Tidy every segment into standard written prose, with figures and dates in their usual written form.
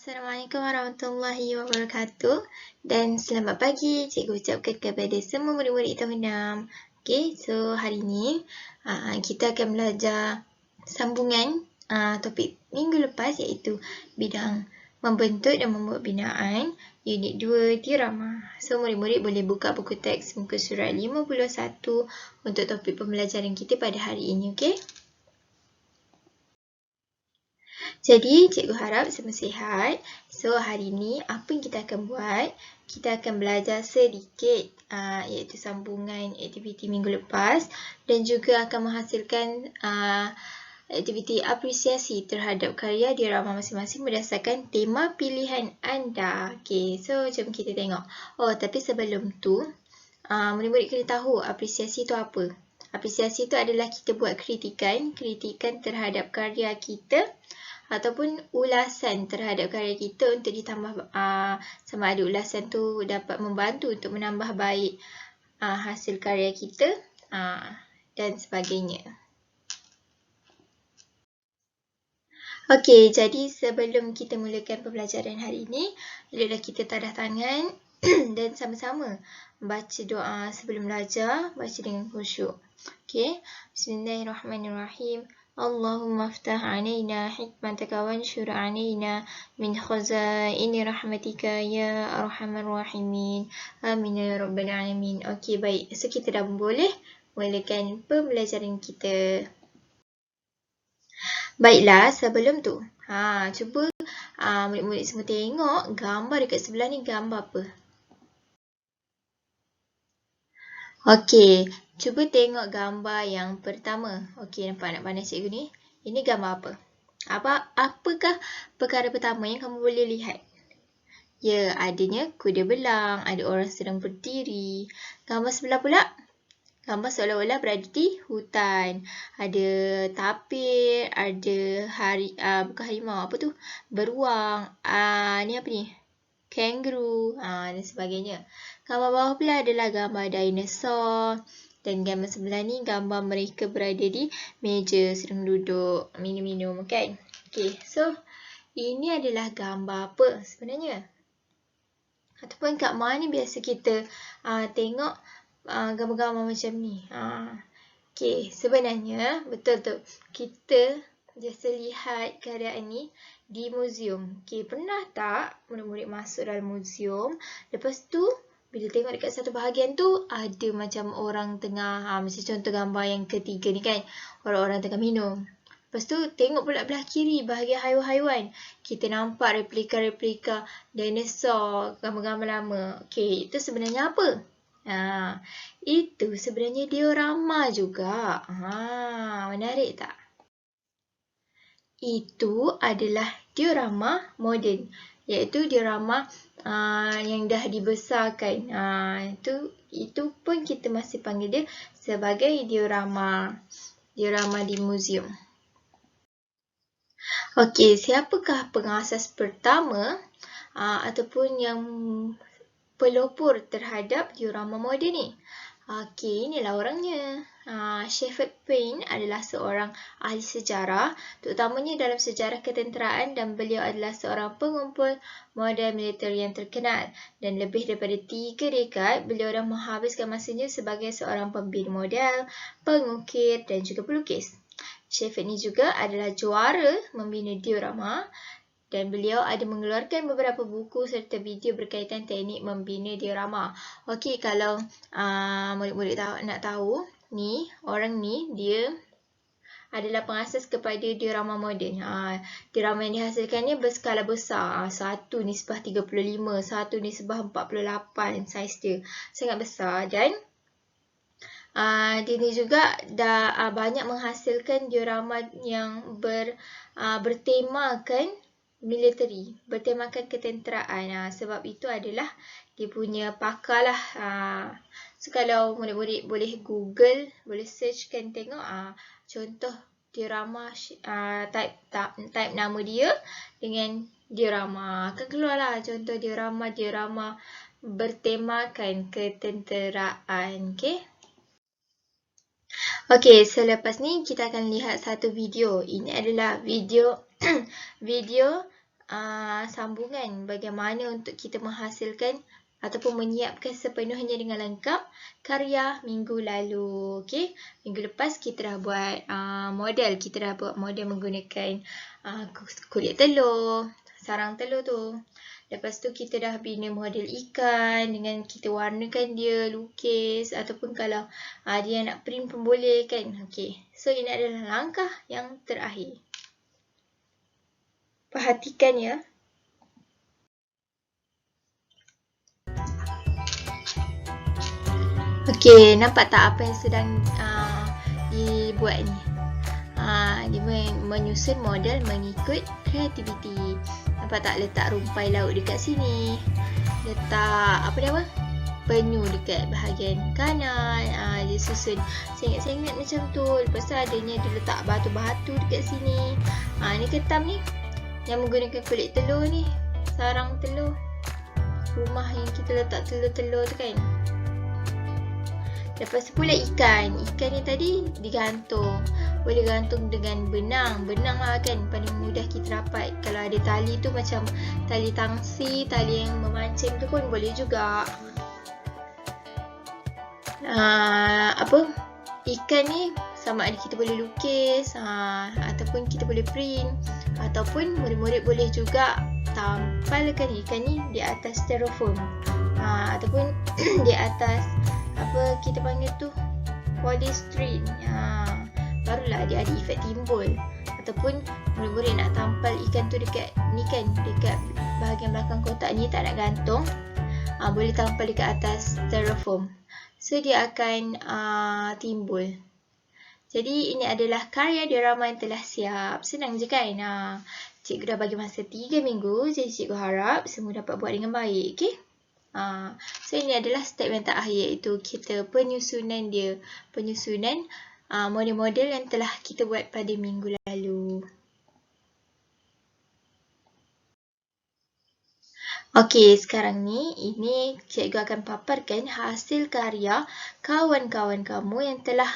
Assalamualaikum warahmatullahi wabarakatuh dan selamat pagi cikgu ucapkan kepada semua murid-murid tahun 6. Okay, so hari ni kita akan belajar sambungan topik minggu lepas iaitu bidang membentuk dan membuat binaan unit 2 diorama. So murid-murid boleh buka buku teks muka surat 51 untuk topik pembelajaran kita pada hari ini, okay? Jadi, cikgu harap semua sihat. So, hari ni apa yang kita akan buat? Kita akan belajar sedikit iaitu sambungan aktiviti minggu lepas dan juga akan menghasilkan aktiviti apresiasi terhadap karya diorama masing-masing berdasarkan tema pilihan anda. Okay, so jom kita tengok. Oh, tapi sebelum tu, murid-murid kena tahu apresiasi itu apa. Apresiasi itu adalah kita buat kritikan terhadap karya kita ataupun ulasan terhadap karya kita untuk ditambah sama ada ulasan tu dapat membantu untuk menambah baik hasil karya kita dan sebagainya. Okey, jadi sebelum kita mulakan pembelajaran hari ini, hendaklah kita tadah tangan dan sama-sama baca doa sebelum belajar, baca dengan khusyuk. Okey, Bismillahirrahmanirrahim. Allahumma aftah alaina hikmataka wanshur alaina min khazaini rahmatika ya arhamar rahimin. Amin ya rabbal alamin. Okey, baik. So kita dah boleh mulakan pembelajaran kita. Baiklah, sebelum tu, cuba murid-murid semua tengok gambar dekat sebelah ni gambar apa? Okey, cuba tengok gambar yang pertama. Okey, nampak nak pandai cikgu ni? Ini gambar apa? Apakah perkara pertama yang kamu boleh lihat? Ya, adanya kuda belang, ada orang sedang berdiri. Gambar sebelah pula? Gambar seolah-olah berada di hutan. Ada tapir, ada bukan harimau, apa tu? Beruang. Ni apa ni? Kangaroo dan sebagainya. Gambar bawah pula adalah gambar dinosaur. Dan gambar sebelah ni gambar mereka berada di meja sedang duduk minum-minum, kan? Okay, so ini adalah gambar apa sebenarnya? Ataupun kat mana biasa kita tengok gambar-gambar macam ni? Okay, sebenarnya betul tu. Kita biasa lihat keadaan ni di muzium. Okay, pernah tak murid-murid masuk dalam muzium? Lepas tu, bila tengok dekat satu bahagian tu, ada macam orang tengah, macam contoh gambar yang ketiga ni kan. Orang-orang tengah minum. Lepas tu, tengok pula belah kiri bahagian haiwan-haiwan. Kita nampak replika-replika dinosaur, gambar-gambar lama. Okay, itu sebenarnya apa? Itu sebenarnya diorama juga. Menarik tak? Itu adalah diorama moden, iaitu diorama yang dah dibesarkan. Itu pun kita masih panggil dia sebagai diorama di muzium. Okey, siapakah pengasas pertama ataupun yang pelopor terhadap diorama moden ni? Okey, inilah orangnya. Shepard Fairey adalah seorang ahli sejarah, terutamanya dalam sejarah ketenteraan, dan beliau adalah seorang pengumpul model militer yang terkenal. Dan lebih daripada 3 dekad, beliau dah menghabiskan masanya sebagai seorang pembina model, pengukir dan juga pelukis. Shepard ni juga adalah juara membina diorama dan beliau ada mengeluarkan beberapa buku serta video berkaitan teknik membina diorama. Okey, kalau murid-murid nak tahu, ni orang ni dia adalah pengasas kepada diorama moden. Diorama yang dihasilkannya berskala besar. Satu nisbah 35, satu nisbah 48 saiz dia. Sangat besar dan dia ni juga dah banyak menghasilkan diorama yang bertemakan militeri, bertemakan ketenteraan. Sebab itu adalah dia punya pakar lah. So kalau murid-murid boleh Google, boleh searchkan tengok contoh diorama type nama dia dengan diorama. Akan keluarlah contoh diorama bertemakan ketenteraan. Okey, selepas ni kita akan lihat satu video. Ini adalah video sambungan bagaimana untuk kita menghasilkan ataupun menyiapkan sepenuhnya dengan lengkap karya minggu lalu. Okey, minggu lepas kita dah buat model. Kita dah buat model menggunakan kulit telur, sarang telur tu. Lepas tu kita dah bina model ikan dengan kita warnakan dia, lukis ataupun kalau dia nak print pun boleh kan. Okey, so ini adalah langkah yang terakhir. Perhatikan ya. Okey, nampak tak apa yang sedang dibuat ni? Dia menyusun model mengikut kreativiti. Nampak tak, letak rumpai laut dekat sini. Letak penyu dekat bahagian kanan. Dia susun sengit-sengit macam tu. Lepas tu adanya dia letak batu-batu dekat sini. Ni ketam ni yang menggunakan kulit telur ni, sarang telur. Rumah yang kita letak telur-telur tu kan. Lepas tu pula ikan. Ikan ni tadi digantung. Boleh gantung dengan benang. Benang lah kan, paling mudah kita dapat. Kalau ada tali tu macam tali tangsi, tali yang memancing tu pun boleh juga. Ikan ni sama ada kita boleh lukis ataupun kita boleh print, ataupun murid-murid boleh juga tampalkan ikan ni di atas styrofoam ataupun di atas kita panggil tu polystyrene. Barulah dia ada efek timbul. Ataupun murid-murid nak tampal ikan tu dekat ni kan, dekat bahagian belakang kotak ni, tak nak gantung, boleh tampal dekat atas styrofoam. So dia akan timbul. Jadi ini adalah karya diorama yang telah siap. Senang je kan? Cikgu dah bagi masa 3 minggu. Jadi cikgu harap semua dapat buat dengan baik. Okay? So ini adalah step yang terakhir, iaitu kita penyusunan dia. Penyusunan model-model yang telah kita buat pada minggu lalu. Okey, sekarang ni ini cikgu akan paparkan hasil karya kawan-kawan kamu yang telah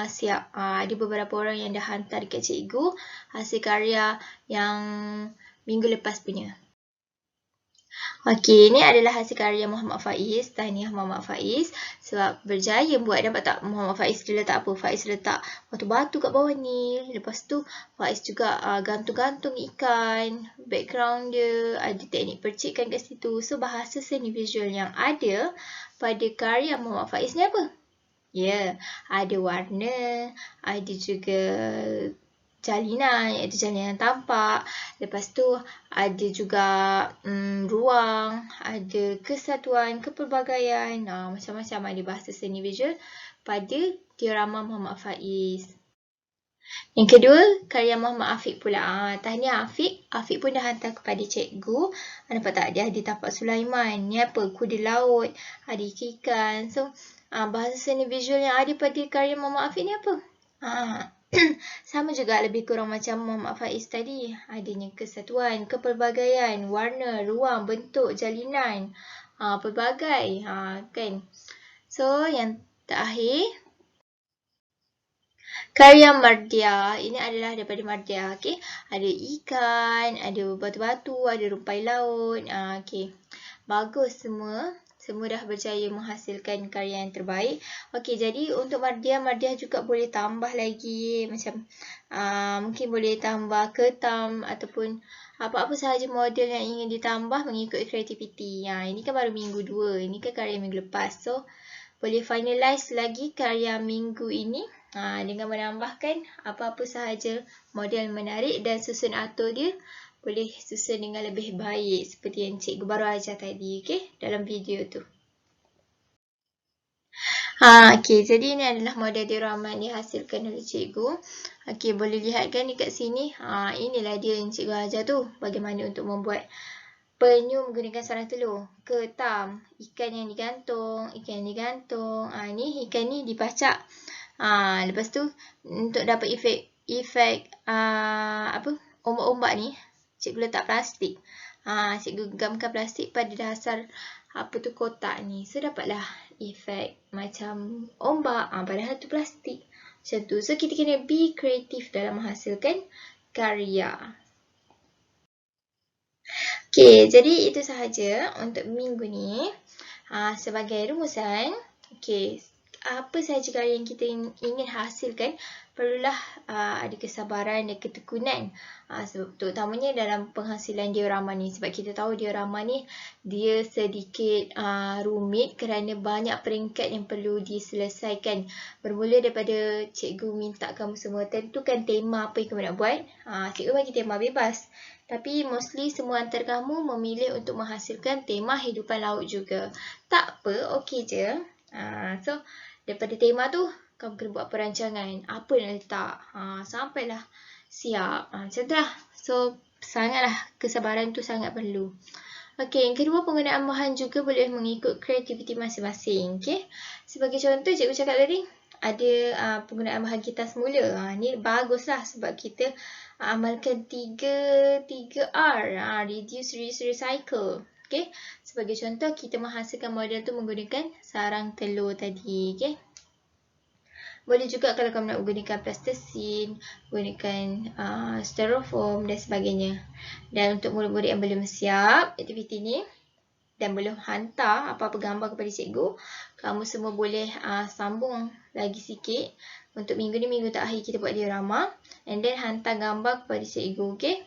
siap. Ada beberapa orang yang dah hantar dekat cikgu hasil karya yang minggu lepas punya. Okey, ini adalah hasil karya Muhammad Faiz. Tahniah Muhammad Faiz sebab berjaya buat. Dapat tak Muhammad Faiz dia letak apa? Faiz letak batu-batu kat bawah ni. Lepas tu Faiz juga gantung-gantung ikan. Background dia ada teknik percikan kat situ. So bahasa seni visual yang ada pada karya Muhammad Faiz ni apa? Ya, ada warna, ada juga jalinan, iaitu jalinan tampak. Lepas tu ada juga ruang, ada kesatuan, kepelbagaian, macam-macam ada bahasa seni visual pada diorama Muhammad Faiz. Yang kedua, karya Muhammad Afiq pula. Tahniah Afiq. Afiq pun dah hantar kepada cikgu. Nampak tak? Dia ada tapak Sulaiman. Ni apa? Kuda laut. Ada ikan. So, bahasa seni visual yang ada pada karya Muhammad Afiq ni apa? Sama juga, lebih kurang macam Muhammad Faiz tadi. Adanya kesatuan, kepelbagaian, warna, ruang, bentuk, jalinan, pelbagai, kan? So, yang terakhir, karya Mardia. Ini adalah daripada Mardia. Okay? Ada ikan, ada batu-batu, ada rumpai laut. Okay. Bagus semua. Semua dah berjaya menghasilkan karya yang terbaik. Okey, jadi untuk Mardia juga boleh tambah lagi. Macam mungkin boleh tambah ketam ataupun apa-apa sahaja model yang ingin ditambah mengikut kreativiti. Ini kan baru minggu 2. Ini kan karya minggu lepas. So, boleh finalize lagi karya minggu ini dengan menambahkan apa-apa sahaja model menarik dan susun atur dia. Boleh susun dengan lebih baik seperti yang cikgu baru ajar tadi, okay? Dalam video tu. Okay, jadi ini adalah model diorama yang dihasilkan oleh cikgu. Okay, boleh lihat kan dekat sini. Inilah dia yang cikgu ajar tu. Bagaimana untuk membuat penyu menggunakan sarang telur. Ketam, ikan yang digantung, ni ikan ni dipacak. Lepas tu untuk dapat efek ombak-ombak ni, cikgu letak plastik. Cikgu gemkan plastik pada dasar kotak ni. So dapatlah efek macam ombak padahal tu plastik. Macam tu. So kita kena be kreatif dalam menghasilkan karya. Okey, jadi itu sahaja untuk minggu ni. Sebagai rumusan, okey, apa sahaja karya yang kita ingin hasilkan, perlulah ada kesabaran dan ketekunan. Sebab terutamanya dalam penghasilan diorama ni. Sebab kita tahu diorama ni dia sedikit rumit kerana banyak peringkat yang perlu diselesaikan. Bermula daripada cikgu minta kamu semua tentukan tema apa yang kamu nak buat. Cikgu bagi tema bebas. Tapi mostly semua antara kamu memilih untuk menghasilkan tema hidupan laut juga. Tak apa, okey je. So, daripada tema tu, kamu kena buat perancangan. Apa nak letak. Sampailah siap. Macam tu lah. So, sangatlah kesabaran tu sangat perlu. Okey, yang kedua, penggunaan bahan juga boleh mengikut kreativiti masing-masing. Okey, sebagai contoh, cikgu cakap tadi, ada penggunaan bahan kitas semula. Ni baguslah sebab kita amalkan 3R. Reduce, reuse, recycle. Okey, sebagai contoh, kita menghasilkan model tu menggunakan sarang telur tadi. Okey. Boleh juga kalau kamu nak gunakan plastisin, gunakan styrofoam dan sebagainya. Dan untuk murid-murid yang belum siap aktiviti ni dan belum hantar apa-apa gambar kepada cikgu, kamu semua boleh sambung lagi sikit. Untuk minggu ni, minggu terakhir kita buat diorama. And then hantar gambar kepada cikgu, okey?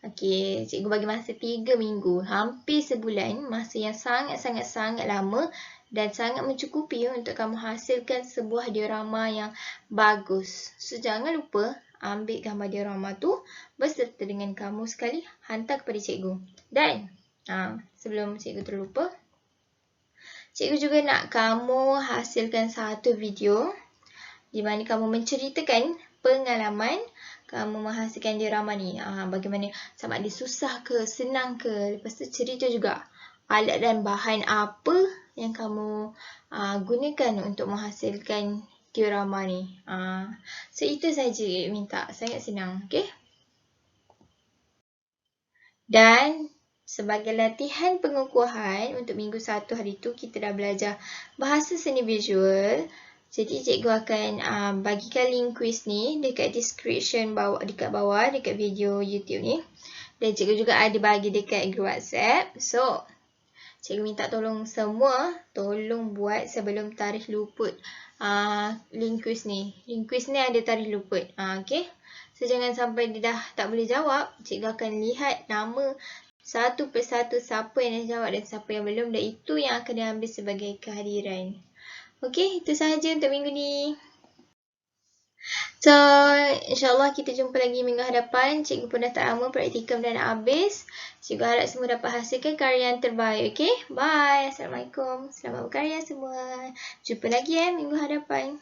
Okey, cikgu bagi masa 3 minggu. Hampir sebulan, masa yang sangat-sangat lama dan sangat mencukupi untuk kamu hasilkan sebuah diorama yang bagus. So, jangan lupa ambil gambar diorama tu beserta dengan kamu sekali, hantar kepada cikgu. Dan sebelum cikgu terlupa, cikgu juga nak kamu hasilkan satu video di mana kamu menceritakan pengalaman kamu menghasilkan diorama ni. Bagaimana, sama ada susah ke, senang ke. Lepas tu cerita juga alat dan bahan apa yang kamu gunakan untuk menghasilkan diorama ni. So, itu saja minta. Sangat senang. Okay? Dan sebagai latihan pengukuhan untuk minggu 1 hari tu, kita dah belajar bahasa seni visual. Jadi cikgu akan bagikan link quiz ni dekat description dekat bawah dekat video YouTube ni. Dan cikgu juga ada bagi dekat grup WhatsApp. So, cikgu minta tolong semua tolong buat sebelum tarikh luput link quiz ni. Link quiz ni ada tarikh luput. Okay? So, jangan sampai dia dah tak boleh jawab. Cikgu akan lihat nama satu persatu siapa yang dah jawab dan siapa yang belum. Dan itu yang akan diambil sebagai kehadiran. Okey, itu sahaja untuk minggu ni. So, insyaAllah kita jumpa lagi minggu hadapan. Cikgu pun dah tak lama praktikum dah nak habis. Cikgu harap semua dapat hasilkan karya yang terbaik. Okey, bye. Assalamualaikum. Selamat berkarya semua. Jumpa lagi minggu hadapan.